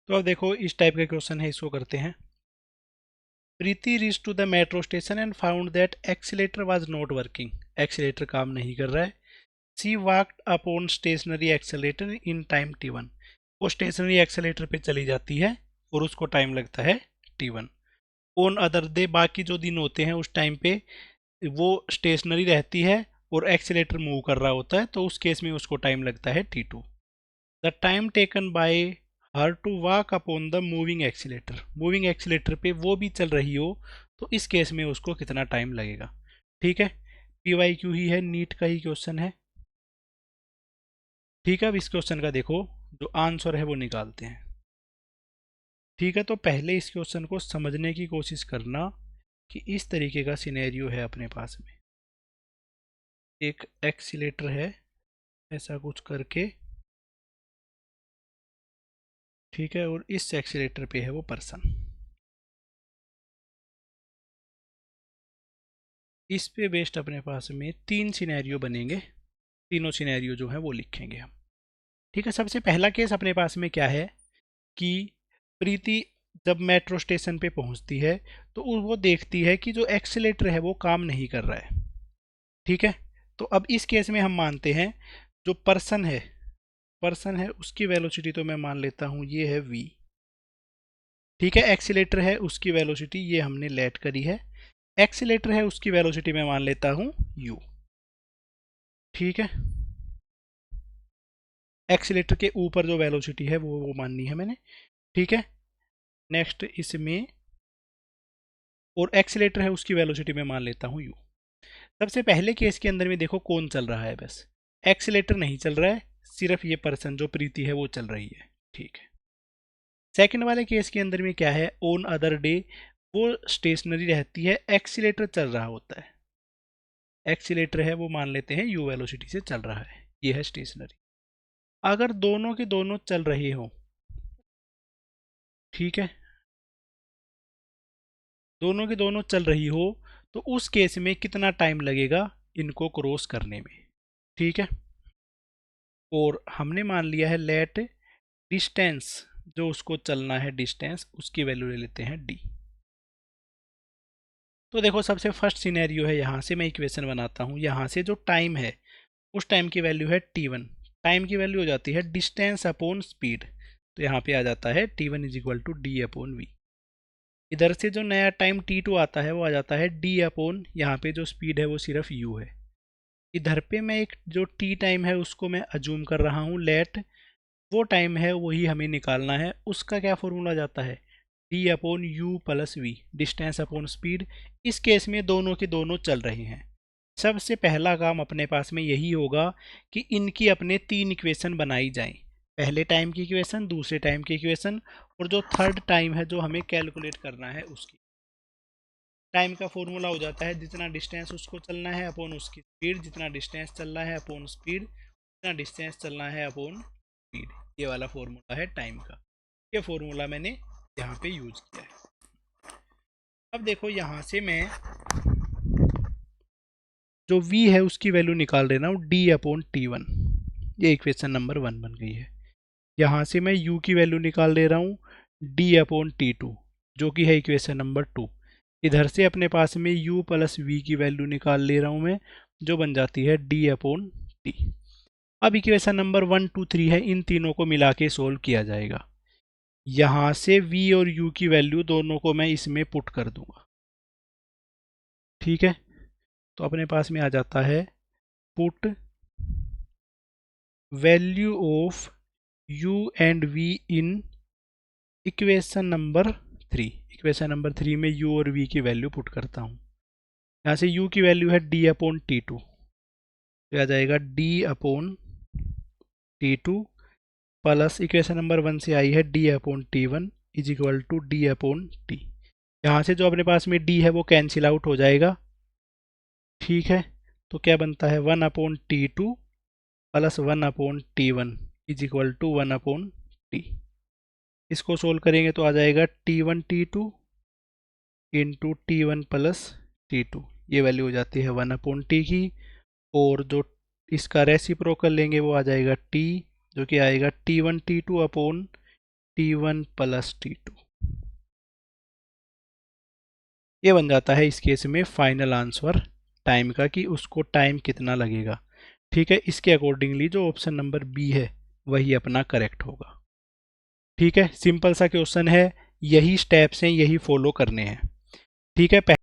तो अब देखो इस टाइप का क्वेश्चन है, इसको करते हैं। Preeti reach to the metro station and found that escalator was not working. Escalator काम नहीं कर रहा है। She walked upon stationary escalator in time t1। वो स्टेशनरी एक्सीलेटर पे चली जाती है और उसको टाइम लगता है t1। ऑन अदर डे, बाकी जो दिन होते हैं उस टाइम पे वो स्टेशनरी रहती है और एक्सीलेटर मूव कर रहा होता है, तो उस केस में उसको टाइम लगता है t2। The time taken by her to walk upon the moving escalator, moving escalator पे वो भी चल रही हो तो इस केस में उसको कितना टाइम लगेगा। ठीक है, PYQ ही है, नीट का ही क्वेश्चन है। ठीक है, अब इस क्वेश्चन का देखो जो आंसर है वो निकालते हैं। ठीक है, तो पहले इस क्वेश्चन को समझने की कोशिश करना कि इस तरीके का सिनेरियो है अपने पास में। एक एक्सीलेटर है ऐसा कुछ करके, ठीक है, और इस एक्सीलेटर पे है वो पर्सन। इस पे बेस्ड अपने पास में 3 सिनेरियो बनेंगे, तीनों सिनेरियो जो है वो लिखेंगे हम। ठीक है, सबसे पहला केस अपने पास में क्या है कि प्रीति जब मेट्रो स्टेशन पे पहुंचती है तो वो देखती है कि जो एक्सीलेटर है वो काम नहीं कर रहा है। ठीक है, तो अब इस केस में हम मानते हैं जो पर्सन है उसकी वेलोसिटी तो मैं मान लेता हूँ ये है v। ठीक है, एक्सीलेटर है उसकी वेलोसिटी ये हमने लेट करी है। एक्सीलेटर है उसकी वेलोसिटी मैं मान लेता हूँ u। ठीक है, एक्सीलेटर के ऊपर जो वेलोसिटी है वो माननी है मैंने। ठीक है, नेक्स्ट इसमें, और एक्सीलेटर है उसकी वेलोसिटी में मान लेता हूँ u। सबसे पहले केस के अंदर में देखो कौन चल रहा है, बस एक्सीलेटर नहीं चल रहा है, सिर्फ ये पर्सन जो प्रीति है वो चल रही है। ठीक है, सेकंड वाले केस के अंदर में क्या है, ऑन अदर डे वो स्टेशनरी रहती है, एक्सीलेटर चल रहा होता है। एक्सीलेटर है वो मान लेते हैं u वेलोसिटी से चल रहा है, ये है स्टेशनरी। अगर दोनों के दोनों चल रहे हो, ठीक है, दोनों की दोनों चल रही हो तो उस केस में कितना टाइम लगेगा इनको क्रॉस करने में। ठीक है, और हमने मान लिया है लेट डिस्टेंस, जो उसको चलना है डिस्टेंस उसकी वैल्यू ले लेते हैं d। तो देखो सबसे फर्स्ट सिनेरियो है, यहाँ से मैं इक्वेशन बनाता हूँ। यहाँ से जो टाइम है उस टाइम की वैल्यू है t1, टाइम की वैल्यू हो जाती है डिस्टेंस अपॉन स्पीड, तो यहाँ पे आ जाता है t1 is equal to D upon V. इधर से जो नया टाइम t2 आता है वो आ जाता है d अपॉन, यहाँ पे जो स्पीड है वो सिर्फ u है। इधर पे मैं एक जो t टाइम है उसको मैं अज्यूम कर रहा हूँ लेट, वो टाइम है वही हमें निकालना है। उसका क्या फॉर्मूला जाता है, d upon U plus V, distance upon speed. इस केस में दोनों के दोनों चल रहे हैं। सबसे पहला काम अपने पास में यही होगा कि इनकी अपने 3 इक्वेशन बनाई जाएं। पहले टाइम की इक्वेशन, दूसरे टाइम की इक्वेशन, और जो थर्ड टाइम है जो हमें कैलकुलेट करना है उसकी। टाइम का फॉर्मूला हो जाता है जितना डिस्टेंस उसको चलना है अपॉन उसकी स्पीड, जितना डिस्टेंस चलना है अपॉन स्पीड, जितना डिस्टेंस चलना है अपॉन स्पीड। ये वाला फॉर्मूला है टाइम का। ये फॉर्मूला मैंने यहाँ पे यूज किया है। अब देखो यहाँ से मैं जो v है उसकी वैल्यू निकाल रहा हूँ d अपॉन t1। ये इक्वेशन नंबर 1 बन गई है। यहाँ से मैं u की वैल्यू निकाल दे रहा हूँ d अपॉन t2, जो कि है इक्वेशन नंबर 2। इधर से अपने पास में u प्लस v की वैल्यू निकाल ले रहा हूँ मैं, जो बन जाती है d अपॉन t। अब इक्वेशन नंबर 1 2 3 है, इन तीनों को मिला के सोल्व किया जाएगा। यहाँ से v और u की वैल्यू दोनों को मैं इसमें पुट कर दूंगा। ठीक है, तो अपने पास में आ जाता है put value of u and v in equation number 3। Equation number 3 में u और v की वैल्यू पुट करता हूँ। यहाँ से u की वैल्यू है d अपॉन t2, तो आ जाएगा d upon t2 plus equation number 1 से आई है d अपॉन t1 is equal to d upon t। यहाँ से जो अपने पास में d है वो कैंसिल आउट हो जाएगा। ठीक है, तो क्या बनता है 1 upon t2 plus 1 upon t1 is equal to 1 upon t। इसको सोल्व करेंगे तो आ जाएगा t1 t2 into t1 plus t2। ये वैल्यू हो जाती है 1 अपॉन t की, और जो इसका रेसिप्रोकल लेंगे वो आ जाएगा t, जो कि आएगा t1 t2 upon T1 plus T2। ये बन जाता है इस केस में फाइनल आंसर टाइम का, कि उसको टाइम कितना लगेगा। ठीक है, इसके अकॉर्डिंगली जो ऑप्शन नंबर बी है वही अपना करेक्ट होगा। ठीक है, सिंपल सा क्वेश्चन है, यही स्टेप्स हैं, यही फॉलो करने हैं। ठीक है।